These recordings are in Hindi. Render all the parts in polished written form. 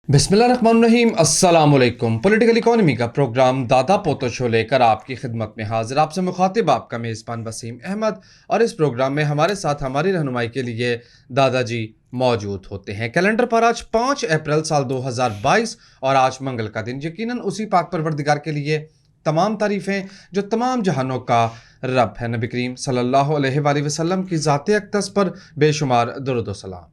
बिस्मिल्लाहिर्रहमानिर्रहीम अस्सलामुअलैकुम। पॉलिटिकल इकोनॉमी का प्रोग्राम दादा पोतो शो लेकर आपकी खिदमत में हाजिर। आपसे मुखातिब आपका मेज़बान वसीम अहमद, और इस प्रोग्राम में हमारे साथ हमारी रहनुमाई के लिए दादाजी मौजूद होते हैं। कैलेंडर पर आज 5 अप्रैल साल 2022 और आज मंगल का दिन। यकीनन उसी पाक परवरदिगार के लिए तमाम तारीफ़ें जो तमाम जहानों का रब है। नबी करीम सल्लल्लाहु अलैहि वसल्लम की ज़ात अक़दस पर बेशुमार दुरूद व सलाम।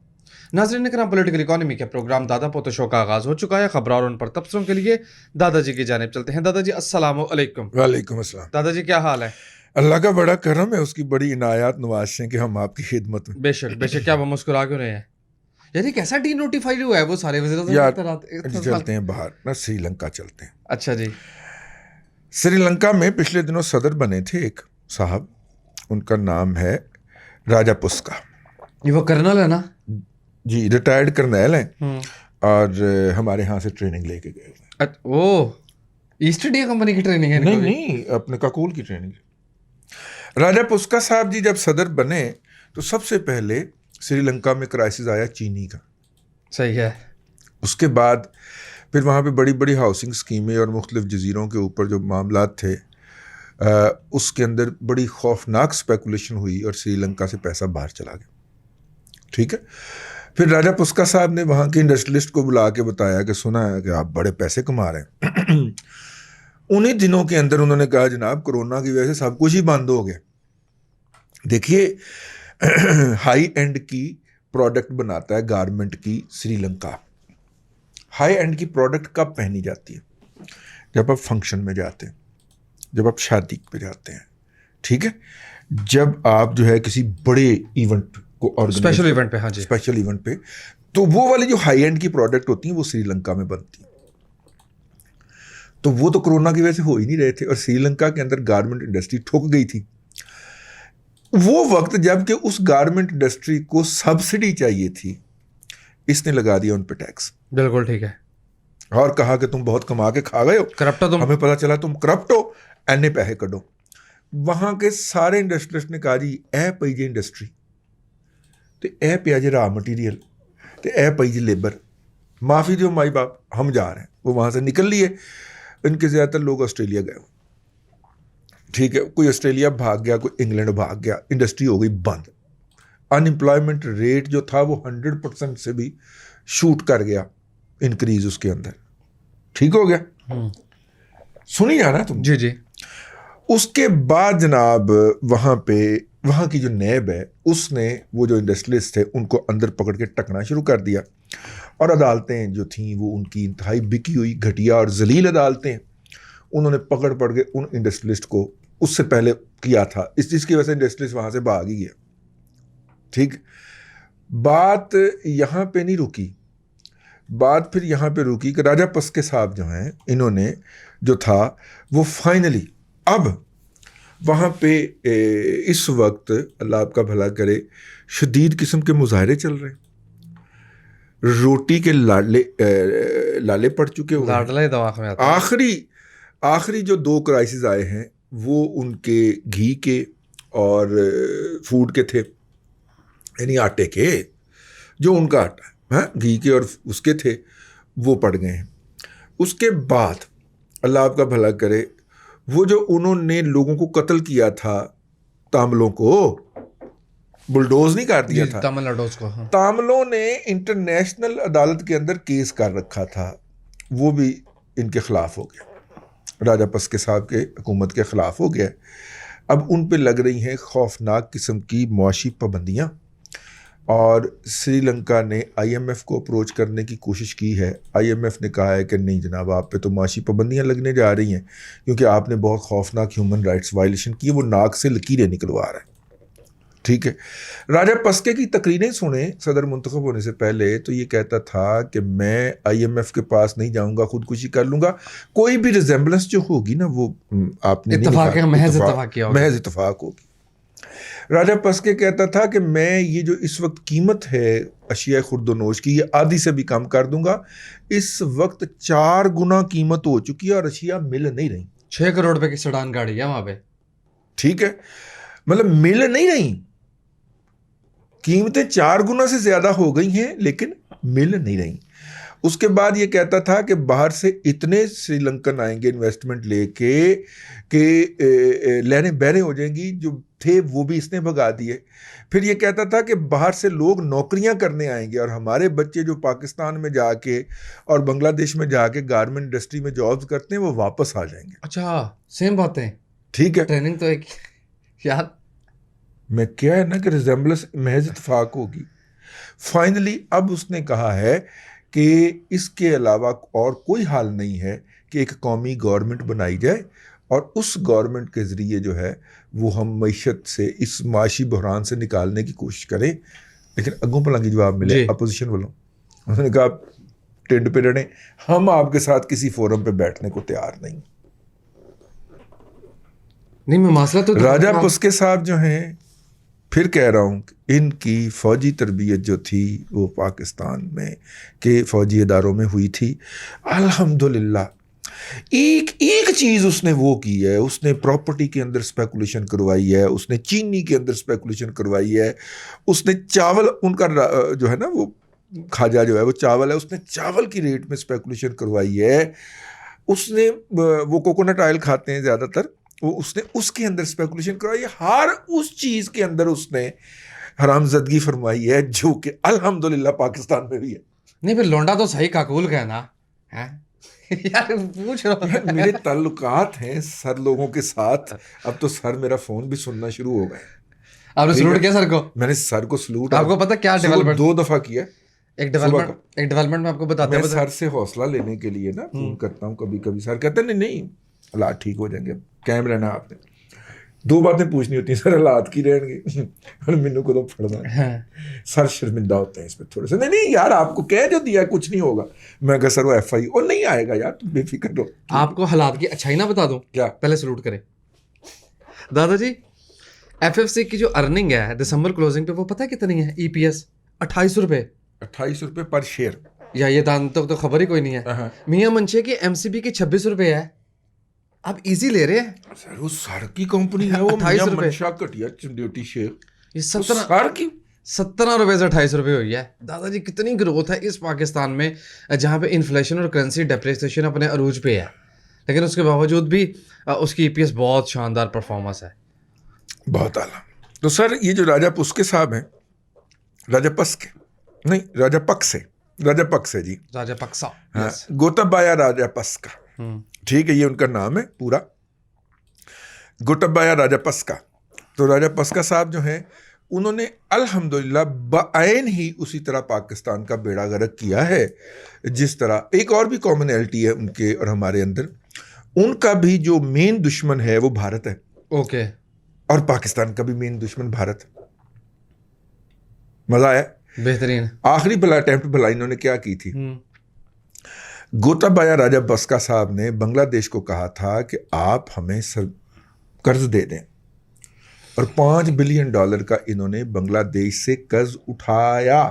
नाज़रीन करम, पॉलिटिकल इकोनॉमी के प्रोग्राम दादा पोतो शो का आगाज़ हो चुका है। खबर और उन पर तबसरों के लिए दादाजी की जानिब चलते हैं। दादाजी अस्सलामु अलैकुम। वालेकुम अस्सलाम। दादाजी क्या हाल है? अल्लाह का बड़ा करम है, उसकी बड़ी इनायात नवाज़ें कि हम आपकी खिदमत में। बेशक बेशक। क्या वो मुस्कुरा क्यों रहे हैं? यार ये कैसा डी नोटिफाइड हुआ है वो सारे वज़ीर यार आज़म चलते हैं बाहर ना, श्रीलंका चलते हैं। अच्छा जी। श्रीलंका में पिछले दिनों सदर बने थे एक साहब, उनका नाम है राजापुस्का ये वो कर्नल है ना? जी, रिटायर्ड कर्नल हैं और हमारे यहाँ से ट्रेनिंग लेके गए हुए हैं। वो ईस्ट इंडिया कंपनी की ट्रेनिंग है? नहीं, अपने काकोल की ट्रेनिंग। राजापुस्का साहब जी जब सदर बने तो सबसे पहले श्रीलंका में क्राइसिस आया चीनी का। सही है। उसके बाद फिर वहाँ पे बड़ी बड़ी हाउसिंग स्कीमें और मुख्तलिफ जजीरों के ऊपर जो मामलात थे, उसके अंदर बड़ी खौफनाक स्पेकुलेशन हुई और श्रीलंका से पैसा बाहर चला गया। ठीक है। फिर राजापुस्का साहब ने वहाँ के इंडस्ट्रियलिस्ट को बुला के बताया कि सुना है कि आप बड़े पैसे कमा रहे हैं। उन्हीं दिनों के अंदर उन्होंने कहा जनाब कोरोना की वजह से सब कुछ ही बंद हो गया। देखिए, हाई एंड की प्रोडक्ट बनाता है गारमेंट की श्रीलंका। हाई एंड की प्रोडक्ट कब पहनी जाती है? जब आप फंक्शन में जाते हैं, जब आप शादी पे जाते हैं, ठीक है, जब आप जो है किसी बड़े इवेंट को स्पेशल इवेंट पे। हाँ जी, स्पेशल इवेंट पे, तो वो वाली जो हाई एंड की प्रोडक्ट होती हैं वो श्रीलंका में बनती हैं। तो वो तो कोरोना की वजह से हो ही नहीं रहे थे और श्रीलंका के अंदर गारमेंट इंडस्ट्री ठुक गई थी। वो वक्त जबकि उस गारमेंट इंडस्ट्री को सब्सिडी चाहिए थी, इसने लगा दिया उन पे टैक्स। बिल्कुल ठीक है। और कहा कि तुम बहुत कमा के खा गए हो, करप्ट हो तुम। हमें पता चला तुम करप्ट हो, एने पैसे कढो। वहां के सारे इंडस्ट्रियलिस्ट ने कहा जी ए पई जी इंडस्ट्री, तो ए पिया जी रॉ मटीरियल, तो ए पई जी लेबर, माफ़ी दो माई बाप, हम जा रहे हैं। वो वहाँ से निकल लिए। इनके ज़्यादातर लोग ऑस्ट्रेलिया गए, ठीक है, कोई ऑस्ट्रेलिया भाग गया, कोई इंग्लैंड भाग गया, इंडस्ट्री हो गई बंद। अनएम्प्लॉयमेंट रेट जो था वो 100% से भी शूट कर गया, इंक्रीज उसके अंदर, ठीक हो गया। सुनी जाना तुम? जी जी। उसके बाद जनाब वहाँ की जो नैब है उसने वो जो इंडस्ट्रियलिस्ट थे उनको अंदर पकड़ के टकना शुरू कर दिया, और अदालतें जो थीं वो उनकी इंतहाई बिकी हुई घटिया और जलील अदालतें, उन्होंने पकड़ के उन इंडस्ट्रियलिस्ट को उससे पहले किया था, इस चीज़ की वजह से इंडस्ट्रियलिस्ट वहाँ से भाग ही गया। ठीक, बात यहाँ पे नहीं रुकी, बात फिर यहाँ पे रुकी कि राजापस्के साहब जो हैं, इन्होंने जो था वो फाइनली अब वहाँ पे इस वक्त अल्लाह आपका भला करे शदीद किस्म के मुजाहरे चल रहे हैं, रोटी के लाले पड़ चुके हुए। आखिरी जो 2 क्राइसिस आए हैं वो उनके घी के और फूड के थे, यानी आटे के, जो उनका आटा है घी के और उसके थे, वो पड़ गए हैं। उसके बाद अल्लाह आपका भला करे वो जो उन्होंने लोगों को कत्ल किया था, तामिलों को बुलडोज नहीं कर दिया था, तामिलों ने इंटरनेशनल अदालत के अंदर केस कर रखा था, वो भी इनके खिलाफ हो गया, राजापस्के साहब के हुकूमत के खिलाफ हो गया। अब उन पे लग रही हैं खौफनाक किस्म की मुआशी पाबंदियाँ, और श्रीलंका ने IMF को अप्रोच करने की कोशिश की है। IMF ने कहा है कि नहीं जनाब, आप पे तो मुआशी पाबंदियाँ लगने जा रही हैं क्योंकि आपने बहुत खौफनाक ह्यूमन राइट्स वायलेशन की, वो नाक से लकीरें निकलवा रहा है। ठीक है, राजापस्के की तकरीरें सुने सदर मुंतखब होने से पहले, तो ये कहता था कि मैं IMF के पास नहीं जाऊंगा, खुदकुशी कर लूंगा। कोई भी रिजेंबलेंस जो होगी ना वो आपने महज इत्तफाक होगी। राजापस्के कहता था कि मैं ये जो इस वक्त कीमत है अशिया खुर्दोनोश की, ये आधी से भी कम कर दूंगा। इस वक्त 4 गुना कीमत हो चुकी है और अशिया मिल नहीं रही। 6 करोड़ रुपए की सेडान गाड़ी है वहां पे, ठीक है, मतलब मिल नहीं रही, कीमतें 4 गुना से ज्यादा हो गई हैं लेकिन मिल नहीं रही। उसके बाद ये कहता था कि बाहर से इतने श्रीलंकन आएंगे इन्वेस्टमेंट लेके कि लहरें बहरें हो जाएंगी, जो थे वो भी इसने भगा दिए। फिर ये कहता था कि बाहर से लोग नौकरियां करने आएंगे और हमारे बच्चे जो पाकिस्तान में जाके और बांग्लादेश में जाके गारमेंट इंडस्ट्री में जॉब्स करते हैं वो वापस आ जाएंगे। अच्छा, सेम बातें। ठीक है, ट्रेनिंग तो एक यार मैं क्या है ना कि रिजेंबलेंस महज इत्तेफाक होगी। फाइनली अब उसने कहा है कि इसके अलावा और कोई हाल नहीं है कि एक कौमी गवर्नमेंट बनाई जाए और उस गवर्नमेंट के ज़रिए जो है वो हम मईशत से इस माशी बहरान से निकालने की कोशिश करें। लेकिन अगों भला की जवाब मिले अपोजिशन वालों, उन्होंने कहा टिंड पे रड़े, हम आपके साथ किसी फोरम पे बैठने को तैयार नहीं। मैं मसला तो राजा पुस्के साहब जो हैं, फिर कह रहा हूँ, इनकी फ़ौजी तरबियत जो थी वो पाकिस्तान में के फ़ौजी इदारों में हुई थी। अल्हम्दुलिल्लाह एक एक चीज़ उसने वो की है, उसने प्रॉपर्टी के अंदर स्पेकुलेशन करवाई है, उसने चीनी के अंदर स्पेकुलेशन करवाई है, उसने चावल, उनका जो है ना वो खाजा जो है वो चावल है, उसने चावल की रेट में स्पेकुलेशन करवाई है, उसने वो कोकोनट ऑयल खाते हैं ज़्यादातर, वो उसने उसके अंदर स्पेकुलेशन करवाई है। हर उस चीज़ के अंदर उसने हरामजदगी फरमाई है जो कि अल्हम्दुलिल्लाह पाकिस्तान में भी है। नहीं फिर लौंडा तो सही काकूल का है ना, है यार पूछ रहा हूँ। मेरे ताल्लुकात हैं सर लोगों के साथ, अब तो सर मेरा फ़ोन भी सुनना शुरू हो गए। आपने सलूट किया सर को? मैंने सर को सलूट, आपको पता क्या डेवलपमेंट 2 दफ़ा किया। एक डेवलपमेंट में आपको बताते मैं हैं, सर से हौसला लेने के लिए ना फोन करता हूँ कभी कभी, सर कहते हैं नहीं हालात ठीक हो जाएंगे, कैम रहना आपने, 2 बातें पूछनी होती हैं, सर हालात की रहेंगे और मैनू को तो फड़ना है। सर शर्मिंदा होते हैं इसमें थोड़े से, नहीं यार आपको कह जो दिया कुछ नहीं होगा। मैं कहा सर वो FI और नहीं आएगा यार, तुम बेफिक्र हो। आपको हालात की अच्छाई ना बता दूं क्या? पहले सलूट करें दादाजी। FFC की जो अर्निंग है दिसंबर क्लोजिंग पे वो पता है कितनी है? EPS 28 रुपये। 28 रुपये पर शेयर, या ये दान तो खबर ही कोई नहीं है। मियां मंशे की MCB की 26 रुपये है। आप इजी ले रहे हैं सर, वो सर की कंपनी है, वो 28 रुपये घटिया ड्यूटी शेयर, ये सर की 17 रुपये से 28 रुपये हुई है। दादाजी कितनी ग्रोथ है इस पाकिस्तान में जहाँ पे इन्फ्लेशन और करेंसी डेप्रिसिएशन अपने अरूज पे है, लेकिन उसके बावजूद भी उसकी EPS बहुत शानदार परफॉर्मेंस है, बहुत आला। तो सर ये जो राजा पुस्के साहब हैं, राजापक्से जी, राजापक्सा, हाँ, गोताबाया राजापक्सा, ठीक है, ये उनका नाम है पूरा, गोताबाया राजापक्सा। तो राजापक्सा साहब जो हैं उन्होंने अल्हम्दुलिल्लाह बायन ही उसी तरह पाकिस्तान का बेड़ा गर्क किया है जिस तरह। एक और भी कॉमनैलिटी है उनके और हमारे अंदर, उनका भी जो मेन दुश्मन है वो भारत है। ओके। और पाकिस्तान का भी मेन दुश्मन भारत। मजा आया? बेहतरीन। आखिरी भला अटेम्प्ट भला इन्होंने क्या की थी, गोताबाया राजापक्सा साहब ने बांग्लादेश को कहा था कि आप हमें कर्ज दे दें, और $5 बिलियन का इन्होंने बांग्लादेश से कर्ज उठाया।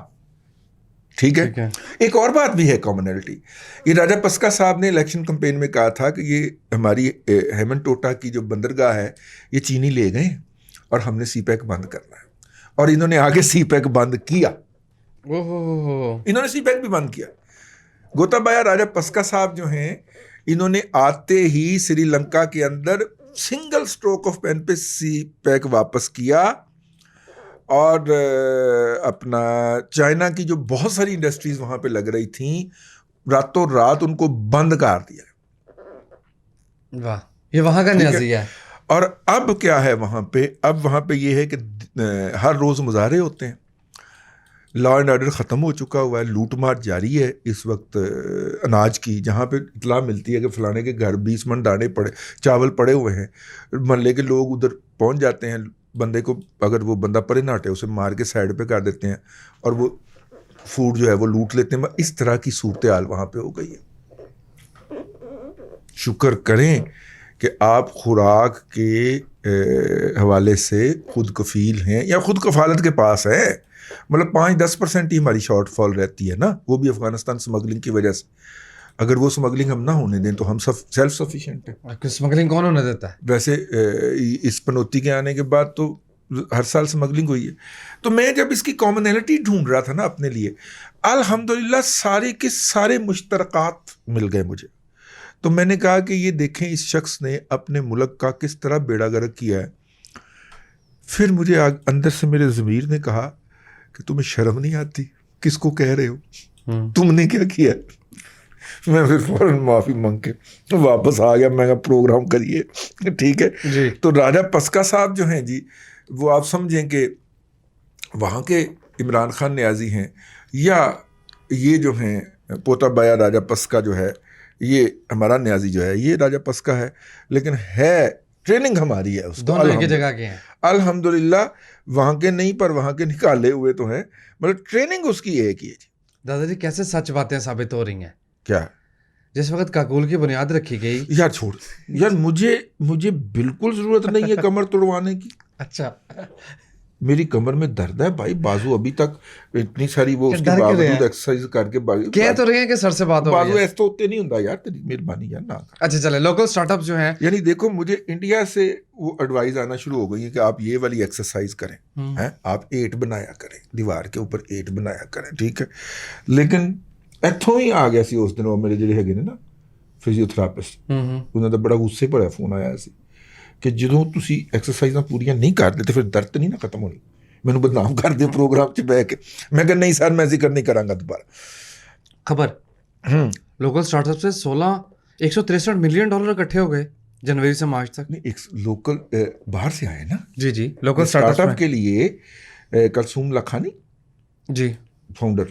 ठीक है। एक और बात भी है कॉमनैलिटी, ये राजापक्सा साहब ने इलेक्शन कैंपेन में कहा था कि ये हमारी हेमनटोटा की जो बंदरगाह है ये चीनी ले गए और हमने CPEC बंद करना है, और इन्होंने आगे CPEC बंद किया। इन्होंने CPEC भी बंद किया। गोताबाया राजापक्सा साहब जो हैं इन्होंने आते ही श्रीलंका के अंदर सिंगल स्ट्रोक ऑफ पेन पे CPEC वापस किया, और अपना चाइना की जो बहुत सारी इंडस्ट्रीज वहां पे लग रही थी रातों रात उनको बंद कर दिया। वाह, ये वहां का नज़रिया है। और अब क्या है वहां पे, अब वहां पे ये है कि हर रोज मुजाहरे होते हैं, लॉ एंड ऑर्डर ख़त्म हो चुका हुआ है, लूटमार जारी है इस वक्त अनाज की। जहाँ पे इतला मिलती है कि फलाने के घर 20 मन दाने पड़े, चावल पड़े हुए हैं, मोहल्ले के लोग उधर पहुँच जाते हैं, बंदे को अगर वो बंदा परे ना हटे उसे मार के साइड पे कर देते हैं और वो फूड जो है वो लूट लेते हैं। इस तरह की सूरत हाल वहाँ पे हो गई है। शुक्र करें कि आप खुराक के हवाले से खुद कफील हैं या खुद कफालत के पास हैं, मतलब 5-10% ही हमारी शॉर्टफॉल रहती है ना, वो भी अफगानिस्तान स्मगलिंग की वजह से। अगर वो स्मगलिंग हम ना होने दें तो हम सब सेल्फ सफिशिएंट हैं। स्मगलिंग कौन होने देता है? वैसे इस पनौती के आने के बाद तो हर साल स्मगलिंग हुई है। तो मैं जब इसकी कॉमनैलिटी ढूंढ रहा था ना अपने लिए, अल्हम्दुलिल्लाह सारे के सारे मुश्तरकात मिल गए मुझे। तो मैंने कहा कि ये देखें इस शख्स ने अपने मुल्क का किस तरह बेड़ा गर्क किया है। फिर मुझे अंदर से मेरे ज़मीर ने कहा कि तुम्हें शर्म नहीं आती, किसको कह रहे हो, तुमने क्या किया। मैं फिर फौरन माफ़ी मांग के वापस आ गया। मैं कहा प्रोग्राम करिए, ठीक है जी। तो राजा पस्का साहब जो हैं जी, वो आप समझें कि वहाँ के इमरान खान न्याजी हैं, या ये जो हैं पोता बाया राजा पस्का जो है, ये हमारा न्याजी जो है ये राजा पस्का है, लेकिन है ट्रेनिंग हमारी है उसको। दोनों एक ही जगह के हैं अल्हम्दुलिल्लाह, वहाँ के नहीं पर वहाँ के निकाले हुए तो हैं, मतलब ट्रेनिंग उसकी एक ही है जी। दादाजी। कैसे सच बातें साबित हो रही हैं? क्या? जिस वक्त काकूल की बुनियाद रखी गई। यार छोड़ यार, मुझे बिल्कुल ज़रूरत नहीं है कमर तोड़वाने की। अच्छा, मेरी कमर में दर्द है भाई, बाजू अभी तक इतनी सारी वो उसके डर क्यों रहे बावजूद हैं? एक्सरसाइज करके कह तो रहे हैं कि सर से बात हो बाजू गई है। ऐसा तो होते नहीं होता यार, तेरी मेहरबानी यार ना कर। अच्छा चले, लोकल स्टार्टअप जो हैं। यानी देखो, मुझे इंडिया से वो एडवाइस आना शुरू हो गई है कि आप ये वाली एक्सरसाइज करें, हैं आप 8 बनाया करें, दीवार के ऊपर 8 बनाया करें, ठीक है। लेकिन इत्थों ही आ गया सी उस दिन, वो मेरे ਜਿਹੜੇ ਹੈਗੇ ਨੇ ਨਾ ਫਿਜ਼ੀਓਥੈਰੇਪਿਸਟ, ਉਹਨਾਂ ਦਾ ਬੜਾ ਗੁੱਸੇ ਭਰਿਆ ਫੋਨ ਆਇਆ ਸੀ ਕਿ ਜਦੋਂ ਤੁਸੀਂ ਐਕਸਰਸਾਈਜ਼ਾਂ ਪੂਰੀਆਂ ਨਹੀਂ ਕਰਦੇ ਤੇ ਫਿਰ ਦਰਦ ਨਹੀਂ ਨਾ ਖਤਮ ਹੋਣੀ, ਮੈਨੂੰ ਬਦਨਾਮ ਕਰਦੇ ਪ੍ਰੋਗਰਾਮ 'ਚ ਬਹਿ ਕੇ। ਮੈਂ ਕਿਹਾ ਨਹੀਂ ਸਰ, ਮੈਂ ਜ਼ਿਕਰ ਨਹੀਂ ਕਰਾਂਗਾ दोबारा। खबर लोकल स्टार्टअप से 163 मिलियन डॉलर इकट्ठे हो गए जनवरी से मार्च तक। नहीं, एक लोकल बाहर से आए ना जी जी, लोकल स्टार्टअप स्टार्टअप के लिए कलसूम लखानी जी फाउंडर,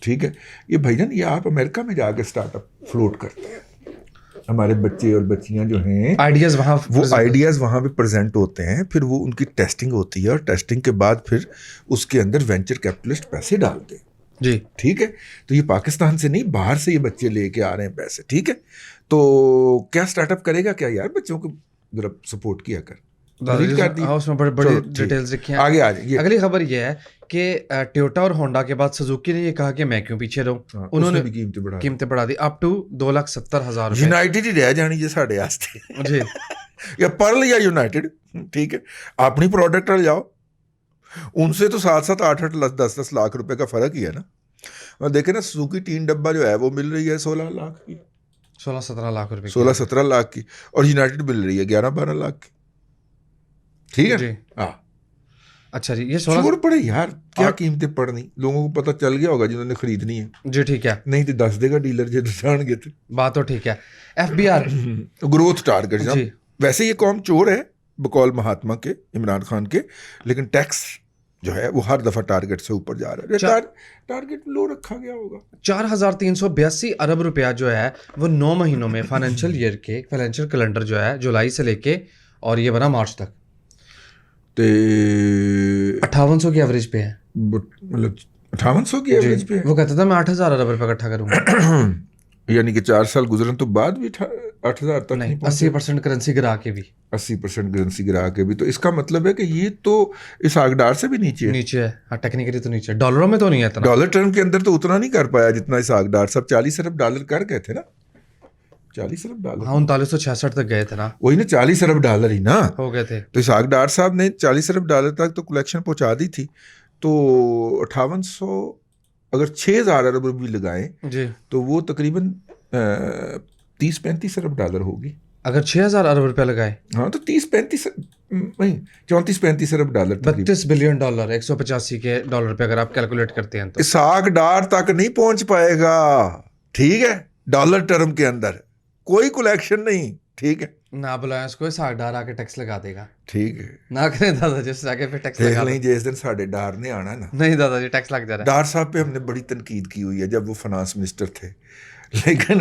ठीक है। ये भाईजान, ये आप अमेरिका में जाके स्टार्टअप फ्लोट करते हैं, हमारे बच्चे और बच्चियां जो हैं आइडियाज वहाँ वो आइडियाज़ वहाँ पे प्रेजेंट होते हैं, फिर वो उनकी टेस्टिंग होती है और टेस्टिंग के बाद फिर उसके अंदर वेंचर कैपिटलिस्ट पैसे डालते हैं, जी ठीक है। तो ये पाकिस्तान से नहीं, बाहर से ये बच्चे लेके आ रहे हैं पैसे, ठीक है। तो क्या स्टार्टअप करेगा क्या यार, बच्चों को जरा सपोर्ट किया कर। डिलीट कर दी। हाँ, उसमें बड़ी बड़ी चलो, ठीक। डिटेल्स लिखी हैं। आगे आ जाइए। अगली खबर ये है कि टोयोटा और होंडा के बाद सुजुकी ने ये कहा कि मैं क्यों पीछे रहूं। हाँ, उन्होंने उसने भी कीमतें बढ़ा दी। कीमतें बढ़ा दी अप टू 2,70,000 रुपए। यूनाइटेड ही रह जानी जे साढ़े वास्ते जी या पर्ल या यूनाइटेड, ठीक है। अपनी प्रोडक्ट ले जाओ, उनसे तो 7-7, 8-8, 10-10 लाख रुपए का फर्क ही है ना। और देखे ना, सुजुकी 3 डब्बा जो है वो मिल रही है 16 लाख की, 16-17 लाख रुपए की। 16-17 लाख की, और यूनाइटेड मिल रही है 11-12 लाख की, ठीक जी। है। हाँ, अच्छा जी, ये 16 छोड़ पड़े यार, क्या कीमतें पड़नी, लोगों को पता चल गया होगा जिन्होंने खरीदनी है, जी ठीक है, नहीं तो दस देगा डीलर जो जानगे तो। बात तो ठीक है। FBR ग्रोथ टारगेट जी। वैसे ये कौम चोर है बकौल महात्मा के, इमरान खान के, लेकिन टैक्स जो है वो हर दफा टारगेट से ऊपर जा रहा है। टारगेट लो रखा गया होगा। 4,382 अरब रुपया जो है वो 9 महीनों में फाइनेंशियल ईयर के फाइनेंशियल कैलेंडर जो है जुलाई से लेके और ये बना मार्च तक ते 5800 की एवरेज पे है। मतलब 5800 की एवरेज पे है। वो कहता था मैं 8,000 अरब रुपया इकट्ठा करूंगा। यानी कि 4 साल गुजरन तो बाद भी 8,000 तक नहीं पहुंचे। 80% करेंसी गिरा के भी 80% करेंसी गिरा के भी। तो इसका मतलब है कि ये तो इस आगदार से भी नीचे है। नीचे है, हाँ टेक्निकली तो नीचे है, डॉलरों में तो नहीं है इतना। डॉलर टर्म के अंदर तो उतना नहीं कर पाया जितना इस आगदार सब 40 अरब डॉलर कर गए थे ना, 40 अरब डॉलर। हाँ 3966 तक गए थे ना, वही ना 40 अरब डॉलर ही ना हो गए थे। तो इसाक डार साहब ने 40 अरब डॉलर तक तो कलेक्शन पहुंचा दी थी। तो 5800 अगर 6,000 अरब भी लगाएं जी तो वो तकरीबन 30-35 अरब डॉलर होगी। अगर 6,000 अरब रुपया लगाए, हाँ तो 30-35 नहीं 34-35 अरब डॉलर, 32 बिलियन डॉलर, 185 के डॉलर पे अगर आप कैलकुलेट करते हैं तो इसाक डार तक नहीं पहुंच पाएगा, ठीक है। डॉलर टर्म के अंदर कोई कलेक्शन नहीं, ठीक है। ना बुलाया उसको, साग डार आके टैक्स लगा देगा। ठीक है, ना करें दादाजी उस जाके फिर टैक्स देख लगा लें जिस दिन साढ़े डार ने आना ना। नहीं दादाजी टैक्स लग जा रहा डार साहब पे हमने बड़ी तनकीद की हुई है जब वो फाइनेंस मिनिस्टर थे, लेकिन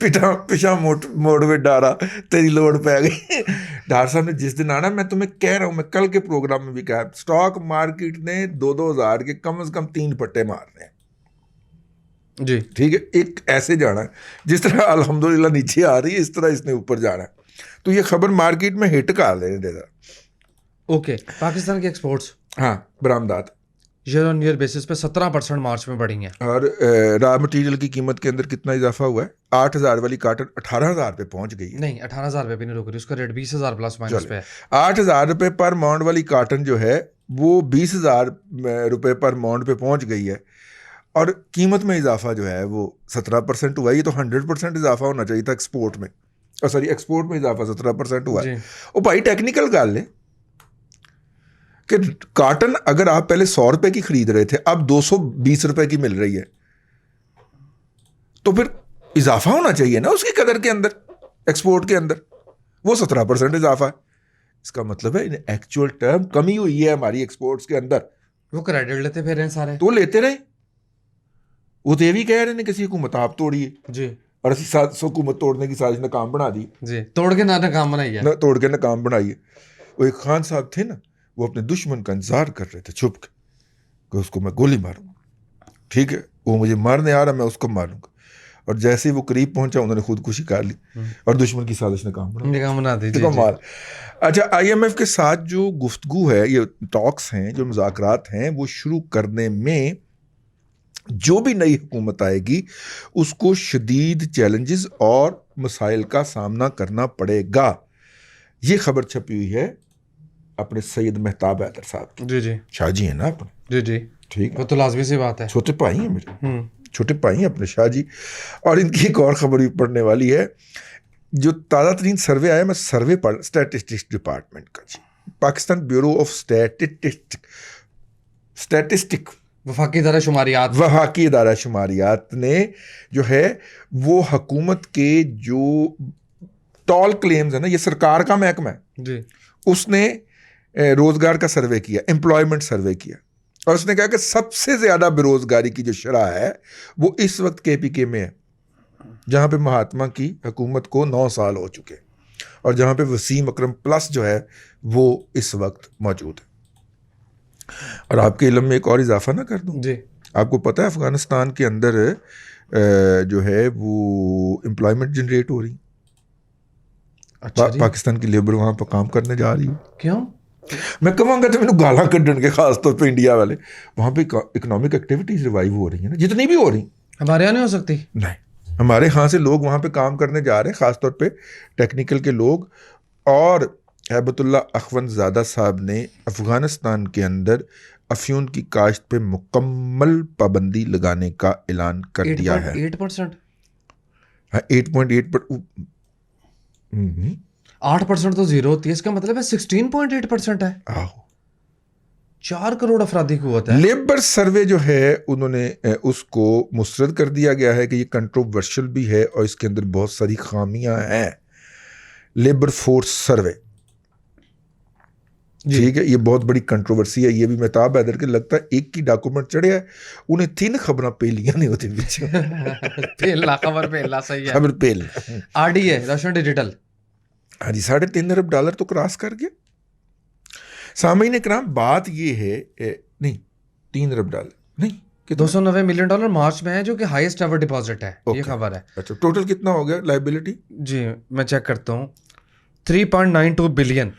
पिछा मोड़ में डारा तेरी लोड़ पै गई। डार साहब ने जिस दिन आना, मैं तुम्हें कह रहा हूँ, मैं कल के प्रोग्राम में भी कहा, स्टॉक मार्केट ने 2-2 हज़ार के कम से कम 3 पट्टे मारने हैं जी, ठीक है। एक ऐसे जाना है जिस तरह अल्हम्दुलिल्लाह नीचे आ रही है, इस तरह इसने ऊपर जाना है। तो ये खबर मार्केट में हिट कर लेने देगा। ओके। पाकिस्तान के एक्सपोर्ट्स हाँ, बरामदात ईयर ऑन ईयर बेसिस पे 17% मार्च में बढ़ी हैं। और रॉ मटेरियल की कीमत के अंदर कितना इजाफा हुआ है? 8,000 वाली काटन 18,000 पे पहुंच गई है। नहीं 18,000 रुपये भी नहीं रुक रही, उसका रेट 20,000 प्लस माइनस पे है। 8,000 रुपये पर माउंड वाली काटन जो है वो 20,000 रुपये पर माउंड पे पहुंच गई है। और कीमत में इजाफा जो है वो 17% हुआ है। ये तो 100% इजाफा होना चाहिए था एक्सपोर्ट में, और सॉरी एक्सपोर्ट में इजाफा 17% हुआ है। जी। ओ भाई टेक्निकल गल है कि कार्टन अगर आप पहले 100 रुपए की खरीद रहे थे, अब 220 रुपए की मिल रही है, तो फिर इजाफा होना चाहिए ना उसकी कदर के अंदर, एक्सपोर्ट के अंदर। वो 17% इजाफा है। इसका मतलब है इन एक्चुअल टर्म कमी हुई है हमारी एक्सपोर्ट्स के अंदर। वो क्रेडिट लेते फिर हैं सारे। तो लेते रहे, वो तो ये भी कह रहे हैं किसी हुकूमत आप तोड़िए, जी और असं हुकूमत तोड़ने की साजिश नाकाम बना दी, जी, तोड़ के ना काम बनाइए। ना तोड़ के नाकाम बनाइए। वो एक खान साहब थे ना, वो अपने दुश्मन का इंतजार कर रहे थे छुप के कि उसको मैं गोली मारूंगा, ठीक है, वो मुझे मारने आ रहा, मैं उसको मारूंगा। और जैसे ही वो करीब पहुंचा उन्होंने खुदकुशी कर ली और दुश्मन की साजिश नाकाम बना दी। जी, कमाल। अच्छा, IMF के साथ जो गुफ्तगू है, ये टॉक्स हैं, जो मुज़ाकरात हैं, वो शुरू करने में जो भी नई हुकूमत आएगी उसको शदीद चैलेंजेस और मसाइल का सामना करना पड़ेगा। ये खबर छपी हुई है अपने सैयद मेहताब हैदर साहब की। जी जी, शाह जी हैं ना अपने, जी जी, ठीक है, वो तो लाजमी सी बात है। छोटे भाई हैं मेरे, छोटे भाई हैं अपने शाह जी। और इनकी एक और खबर भी पढ़ने वाली है, जो ताज़ा तरीन सर्वे आया, मैं सर्वे पढ़, स्टैटिस्टिक्स डिपार्टमेंट का जी, पाकिस्तान ब्यूरो ऑफ स्टैटिस्टिक वफाकी इदारा शुमारियात, वफाकी इदारा शुमारियात ने जो है वो हुकूमत के जो टॉल क्लेम्स है ना, ये सरकार का महकमा है जी, उसने रोजगार का सर्वे किया, एम्प्लॉयमेंट सर्वे किया, और उसने कहा कि सबसे ज्यादा बेरोजगारी की जो शरह है वो इस वक्त KPK में है, जहां पे महात्मा की हुकूमत को 9 साल हो चुके, और जहां पे वसीम अकरम प्लस जो है वो इस वक्त मौजूद है। और आपके इल्म में एक और इजाफा ना कर दूं जी, आपको पता है अफगानिस्तान के अंदर जो है वो एम्प्लॉयमेंट जनरेट हो रही, अच्छा जी, पाकिस्तान की लेबर वहां पर काम करने जा रही है। क्यों? मैं कहूँगा तो मैंने गाला कढ़न के खास तौर पे इंडिया वाले, वहां पे इकोनॉमिक एक्टिविटीज रिवाइव हो रही है ना, जितनी भी हो रही, हमारे यहाँ नहीं हो सकती। नहीं, हमारे यहाँ से लोग वहां पे काम करने जा रहे हैं, खास तौर पे टेक्निकल के लोग। और हैबतुल्ला अखवंदज़ादा साहब ने अफगानिस्तान के अंदर अफ्यून की काश्त पे मुकम्मल पाबंदी लगाने का ऐलान कर दिया है। 8%, 8.8 पर 8% तो जीरो होती है, इसका मतलब है 16.8% है। आहो, 4 करोड़ अफरादी कुव्वत है। लेबर सर्वे जो है उन्होंने उसको मुस्तरद कर दिया गया है कि ये कंट्रोवर्शियल भी है और इसके अंदर बहुत सारी खामियां हैं। लेबर फोर्स सर्वे, ठीक है, ये बहुत बड़ी कंट्रोवर्सी है। ये भी मेहताब हैदर के लगता है एक ही डॉक्यूमेंट चढ़िया है, उन्हें 3 खबरें पेलियां नहीं होती पीछे। पेलना खबर पेलना सही है। खबर पेल RD है, रोशन डिजिटल। हाँ जी, $3.5 अरब तो क्रॉस कर गया। सामीन इकराम, बात ये है नहीं, $3 अरब नहीं, $290 मिलियन मार्च में है, जो कि हाईएस्ट एवर डिपॉजिट है। ये खबर है। अच्छा, टोटल कितना हो गया लाइबिलिटी? जी मैं चेक करता हूँ, 3.92 बिलियन,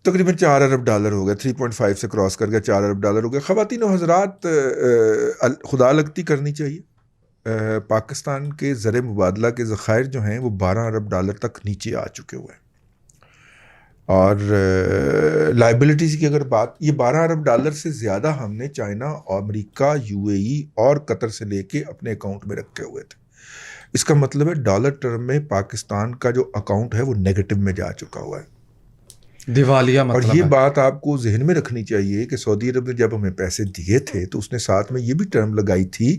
तकरीबन $4 अरब हो गया। 3.5 से क्रॉस कर गया, $4 अरब हो गया। ख़वातीन व हज़रात, खुदा लगती करनी चाहिए। पाकिस्तान के ज़र मुबादला के ज़खायर जो हैं वो $12 अरब तक नीचे आ चुके हुए हैं। और लाइबिलिटीज़ की अगर बात, ये $12 अरब से ज़्यादा हमने चाइना, अमेरिका, UAE और कतर से लेके अपने अकाउंट में रखे हुए थे। इसका मतलब है डॉलर टर्म में पाकिस्तान का जो अकाउंट है वो नेगेटिव में जा चुका हुआ है, दिवालिया मतलब। और ये बात आपको जहन में रखनी चाहिए कि सऊदी अरब ने जब हमें पैसे दिए थे तो उसने साथ में ये भी टर्म लगाई थी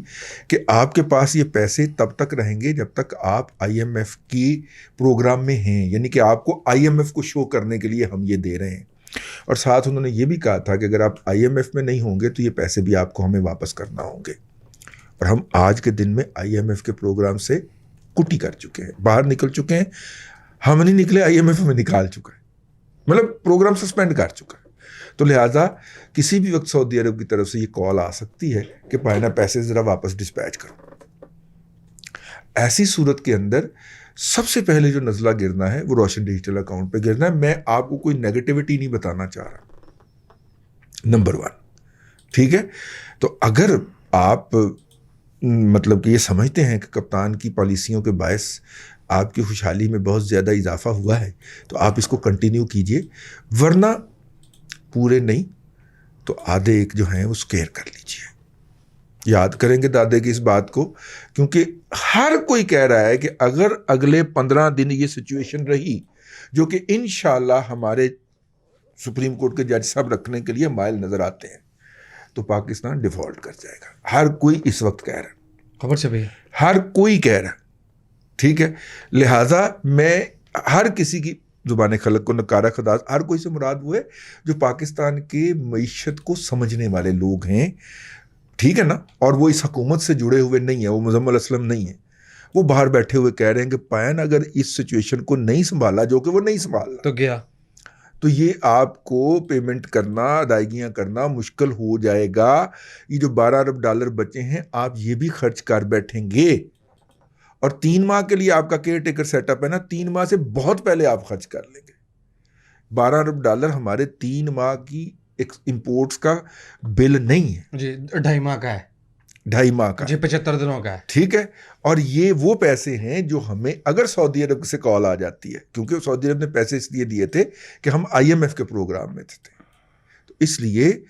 कि आपके पास ये पैसे तब तक रहेंगे जब तक आप IMF की प्रोग्राम में हैं, यानी कि आपको IMF को शो करने के लिए हम ये दे रहे हैं। और साथ उन्होंने ये भी कहा था कि अगर आप IMF में नहीं होंगे तो ये पैसे भी आपको हमें वापस करना होंगे। और हम आज के दिन में IMF के प्रोग्राम से कुटी कर चुके हैं, बाहर निकल चुके हैं। हम नहीं निकले, IMF हमें निकाल चुका है, मतलब प्रोग्राम सस्पेंड कर चुका है। तो लिहाजा किसी भी वक्त सऊदी अरब की तरफ से ये कॉल आ सकती है कि भाई ना पैसे ज़रा वापस डिस्पैच करो। ऐसी सूरत के अंदर सबसे पहले जो नज़ला गिरना है वो रोशन डिजिटल अकाउंट पे गिरना है। मैं आपको कोई नेगेटिविटी नहीं बताना चाह रहा, नंबर 1, ठीक है। तो अगर आप मतलब कि ये समझते हैं कि कप्तान की पॉलिसियों के बायस आपकी खुशहाली में बहुत ज़्यादा इजाफा हुआ है तो आप इसको कंटिन्यू कीजिए, वरना पूरे नहीं तो आधे एक जो हैं वो स्क्वायर कर लीजिए। याद करेंगे दादे की इस बात को, क्योंकि हर कोई कह रहा है कि अगर अगले 15 दिन ये सिचुएशन रही, जो कि इंशाल्लाह हमारे सुप्रीम कोर्ट के जज साहब रखने के लिए माइल नजर आते हैं, तो पाकिस्तान डिफॉल्ट कर जाएगा। हर कोई इस वक्त कह रहा है, खबर छपी है, हर कोई कह रहा है, ठीक है। लिहाजा मैं हर किसी की जुबान खलक को नकारा खदास, हर कोई से मुराद वो है जो पाकिस्तान के मईशत को समझने वाले लोग हैं, ठीक है ना, और वो इस हुकूमत से जुड़े हुए नहीं है, वो मुजम्मिल असलम नहीं है, वो बाहर बैठे हुए कह रहे हैं कि पायन अगर इस सिचुएशन को नहीं संभाला, जो कि वो नहीं संभाला, तो गया, तो ये आपको पेमेंट करना, अदायगियाँ करना मुश्किल हो जाएगा। ये जो 12 अरब डॉलर बचे हैं, आप ये भी खर्च कर बैठेंगे, और 3 माह के लिए आपका केयर टेकर सेटअप है ना, 3 माह से बहुत पहले आप खर्च कर लेंगे। 12 अरब डॉलर हमारे 3 माह की इंपोर्ट्स का बिल नहीं है जी, 2.5 माह का है, 2.5 माह का जी, 75 दिनों का है, ठीक है। और ये वो पैसे हैं जो हमें अगर सऊदी अरब से कॉल आ जाती है, क्योंकि सऊदी अरब ने पैसे इसलिए दिए थे कि हम IMF के प्रोग्राम में थे, तो इसलिए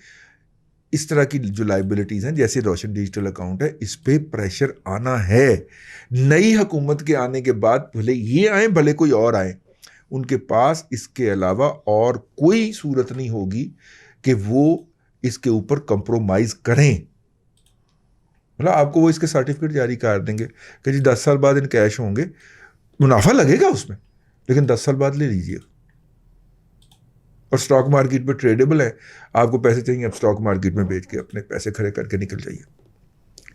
इस तरह की जो लाइबिलिटीज़ हैं, जैसे रोशन डिजिटल अकाउंट है, इस पे प्रेशर आना है। नई हुकूमत के आने के बाद, भले ये आए भले कोई और आए, उनके पास इसके अलावा और कोई सूरत नहीं होगी कि वो इसके ऊपर कंप्रोमाइज़ करें। मतलब आपको वो इसके सर्टिफिकेट जारी कर देंगे कि जी 10 साल बाद इन कैश होंगे, मुनाफा लगेगा उसमें, लेकिन 10 साल बाद ले लीजिएगा, और स्टॉक मार्केट में ट्रेडेबल है, आपको पैसे चाहिए, आप स्टॉक मार्केट में बेच के अपने पैसे खड़े करके निकल जाइए।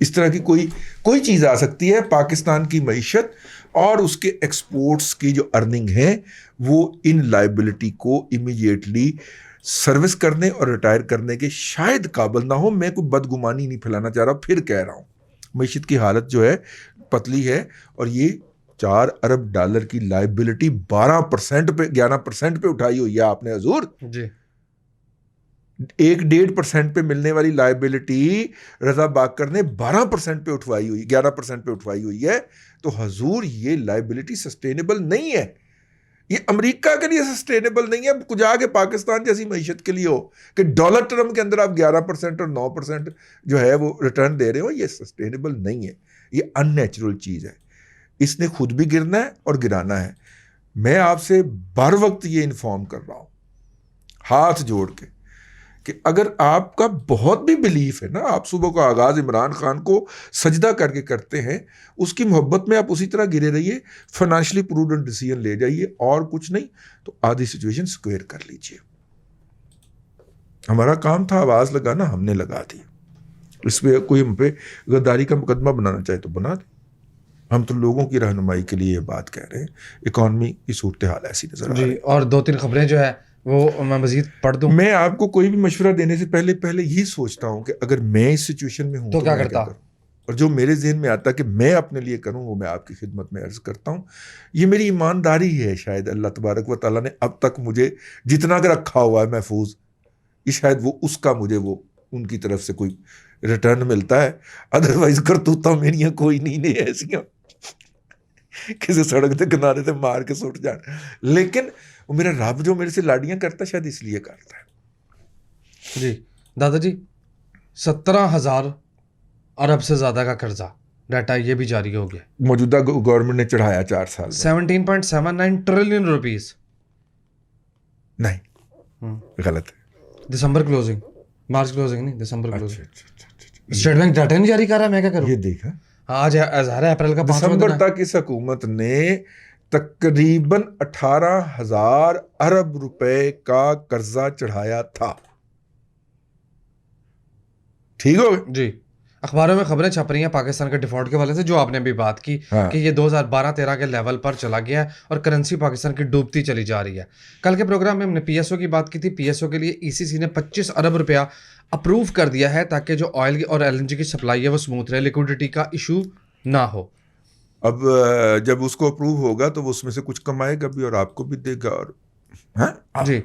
इस तरह की कोई चीज़ आ सकती है। पाकिस्तान की मईशत और उसके एक्सपोर्ट्स की जो अर्निंग है, वो इन लाइबिलिटी को इमीडिएटली सर्विस करने और रिटायर करने के शायद काबिल ना हो। मैं कोई बदगुमानी नहीं फैलाना चाह रहा, फिर कह रहा हूँ मईशत की हालत जो है पतली है, और ये 4 अरब डॉलर की लाइबिलिटी 12% पे 11% पे उठाई हुई है आपने हजूर जी, 1-1.5% पे मिलने वाली लाइबिलिटी रजा बाकर ने 12% पे उठवाई हुई, 11% पे उठवाई हुई है। तो हजूर ये लाइबिलिटी सस्टेनेबल नहीं है, ये अमेरिका के लिए सस्टेनेबल नहीं है, कुछ आगे पाकिस्तान जैसी मईशत के लिए हो कि डॉलर टर्म के अंदर आप 11% और 9% जो है वो रिटर्न दे रहे हो, ये सस्टेनेबल नहीं है, ये अननेचुरल चीज़ है। इसने खुद भी गिरना है और गिराना है। मैं आपसे बर वक्त ये इन्फॉर्म कर रहा हूँ हाथ जोड़ के कि अगर आपका बहुत भी बिलीफ है ना, आप सुबह का आगाज़ इमरान खान को सजदा करके करते हैं, उसकी मोहब्बत में आप उसी तरह गिरे रहिए, फाइनेंशियली प्रूडेंट डिसीजन ले जाइए, और कुछ नहीं तो आधी सिचुएशन स्क्वेयर कर लीजिए। हमारा काम था आवाज़ लगाना, हमने लगा दी। इस पर कोई हम पे गद्दारी का मुकदमा बनाना चाहे तो बना दे, हम तो लोगों की रहनुमाई के लिए ये बात कह रहे हैं। इकॉनमी की सूरत हाल ऐसी नजर आ रही है। और 2-3 खबरें जो है वो मैं मजीद पढ़ दूं। मैं आपको कोई भी मशवरा देने से पहले यही सोचता हूं कि अगर मैं इस सिचुएशन में हूं तो क्या मैं करता, और जो मेरे जहन में आता कि मैं अपने लिए करूं, वो मैं आपकी खिदमत में अर्ज करता हूं। ये मेरी ईमानदारी है, शायद अल्लाह तबारक व तआला ने अब तक मुझे जितना का रखा हुआ है महफूज, ये शायद वो उसका मुझे वो उनकी तरफ से कोई रिटर्न मिलता है। अदरवाइज करतूता मेरियां कोई नहीं ने ऐसियां किसी सड़क के किनारे से मार के सुट जान, लेकिन वो मेरा रब जो मेरे से लाडियां करता शायद इसलिए करता है। जी दादाजी, 17,000 अरब से ज़्यादा का कर्जा डाटा ये भी जारी हो गया, मौजूदा गवर्नमेंट ने चढ़ाया 4 साल में। 17.79 ट्रिलियन रुपीस। नहीं, गलत है। दिसंबर क्लोजिंग, मार्च क्लोजिंग नहीं, दिसंबर क्लोजिंग। अच्छा। स्टेट बैंक डाटा नहीं जारी कर रहा, मैं क्या करूं? ये देखा, आज अज़हर अप्रैल का 5वां दिन दिसंबर है। तक इस हुकूमत ने तकरीबन 18,000 अरब रुपए का कर्जा चढ़ाया था। ठीक हो जी, अखबारों में खबरें छप रही हैं पाकिस्तान के डिफॉल्ट के वाले से, जो आपने भी बात की हाँ। कि ये 2012-13 के लेवल पर चला गया है और करेंसी पाकिस्तान की डूबती चली जा रही है। कल के प्रोग्राम में हमने PSO की बात की थी। PSO के लिए ECC ने 25 अरब रुपया अप्रूव कर दिया है ताकि जो ऑयल और LNG की सप्लाई है वो स्मूथ रहे, लिक्विडिटी का इशू ना हो। अब जब उसको अप्रूव होगा तो वो उसमें से कुछ कमाएगा भी और आपको भी देगा। और हाँ जी,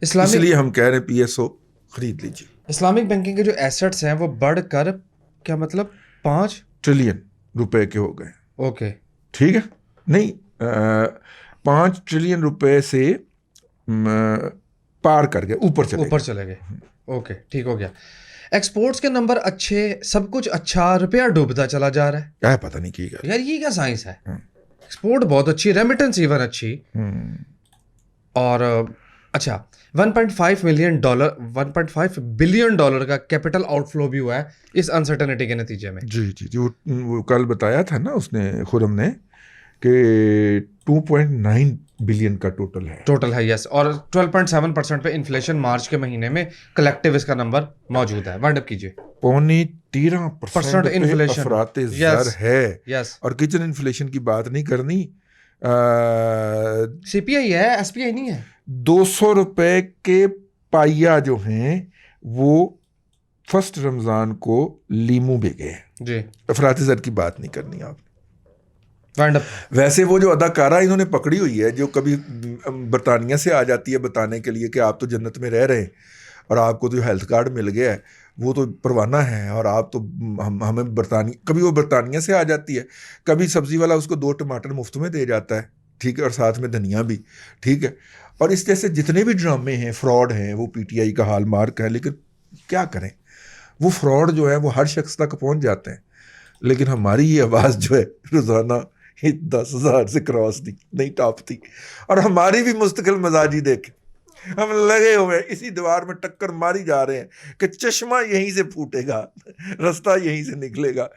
इसलिए हम कह रहे हैं PSO खरीद लीजिए। इस्लामिक बैंकिंग के जो एसेट्स हैं वो बढ़कर क्या मतलब 5 ट्रिलियन रुपए के हो गए। ओके, ठीक है, नहीं 5 ट्रिलियन रुपए से पार कर गए, ऊपर चले गए। ओके, ठीक हो गया। एक्सपोर्ट्स के नंबर अच्छे, सब कुछ अच्छा, रुपया डूबता चला जा रहा है। क्या पता नहीं की गया। यार ये क्या साइंस है? एक्सपोर्ट बहुत अच्छी, रेमिटेंस इवन अच्छी, और अच्छा 1.5 मिलियन डॉलर, 1.5 बिलियन डॉलर का कैपिटल आउटफ्लो भी हुआ है इस अनसर्टेनिटी के नतीजे में। जी जी जी, वो कल बताया था ना उसने, खुरम ने, कि 2.9 बिलियन का टोटल है। यस, और 12.7% पे इन्फ्लेशन मार्च के महीने में कलेक्टिव इसका नंबर मौजूद है। वाइंड अप कीजिए। 13% पे इन्फ्लेशन, अफराते ज़र है। यस, और किचन इन्फ्लेशन की बात नहीं करनी, सीपीआई है, एसपीआई नहीं है। 200 रुपए के पाइया जो हैं वो फर्स्ट रमज़ान को लीमू बिके हैं जी। अफराते ज़र की बात नहीं करनी आप। Wind up. वैसे वो जो अदाकारा इन्होंने पकड़ी हुई है, जो कभी बरतानिया से आ जाती है बताने के लिए कि आप तो जन्नत में रह रहे हैं और आपको तो हेल्थ कार्ड मिल गया है, वो तो परवाना है, और आप तो हमें बरतानिया, कभी वो बरतानिया से आ जाती है, कभी सब्ज़ी वाला उसको 2 टमाटर मुफ्त में दे जाता है, ठीक है, और साथ में धनिया भी, ठीक है। और इस जैसे जितने भी ड्रामे हैं, फ्रॉड हैं, वो पीटीआई का हाल मार्क है। लेकिन क्या करें, वो फ्रॉड जो है वो हर शख्स तक पहुंच जाते हैं, लेकिन हमारी ये आवाज़ जो है रोज़ाना 10,000 से क्रॉस नहीं टॉपती। और हमारी भी मुस्तकिल मजाजी देखें, हम लगे हुए हैं इसी दीवार में टक्कर मारी जा रहे हैं कि चश्मा यहीं से फूटेगा, रास्ता यहीं से निकलेगा।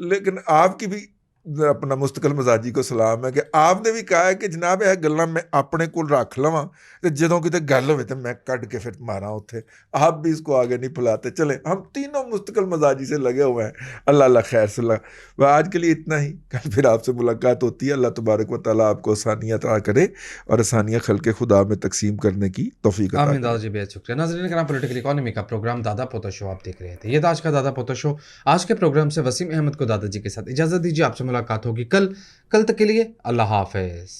लेकिन आपकी भी अपना मुस्तकिल मजाजी को सलाम है कि आपने भी कहा है कि जनाब यह गल्लां मैं अपने को रख लवां ते जदों किते गल होवे ते मैं कट के फिर मारा उत्थे। आप भी इसको आगे नहीं फैलाते। चले हम तीनों मुस्तकिल मजाजी से लगे हुए हैं। अल्लाह अल्लाह खैर से वह आज के लिए इतना ही। कल फिर आपसे मुलाकात होती है। अल्लाह तबारक व तआला आपको आसानियाँ अता करे और आसानियाँ खल्क़े खुदा में तकसीम करने की तौफीक अता करे। आमीन दादा जी, बेहद शुक्रिया। नाज़रीन कराम, पॉलिटिकल इकोनॉमी का प्रोग्राम दादा पोता शो आप देख रहे थे। ये था आज का दादा पोता शो। आज के प्रोग्राम से वसीम अहमद को दादाजी के साथ इजाज़त दीजिए। आपसे मुलाकात होगी कल तक के लिए अल्लाह हाफ़िज़।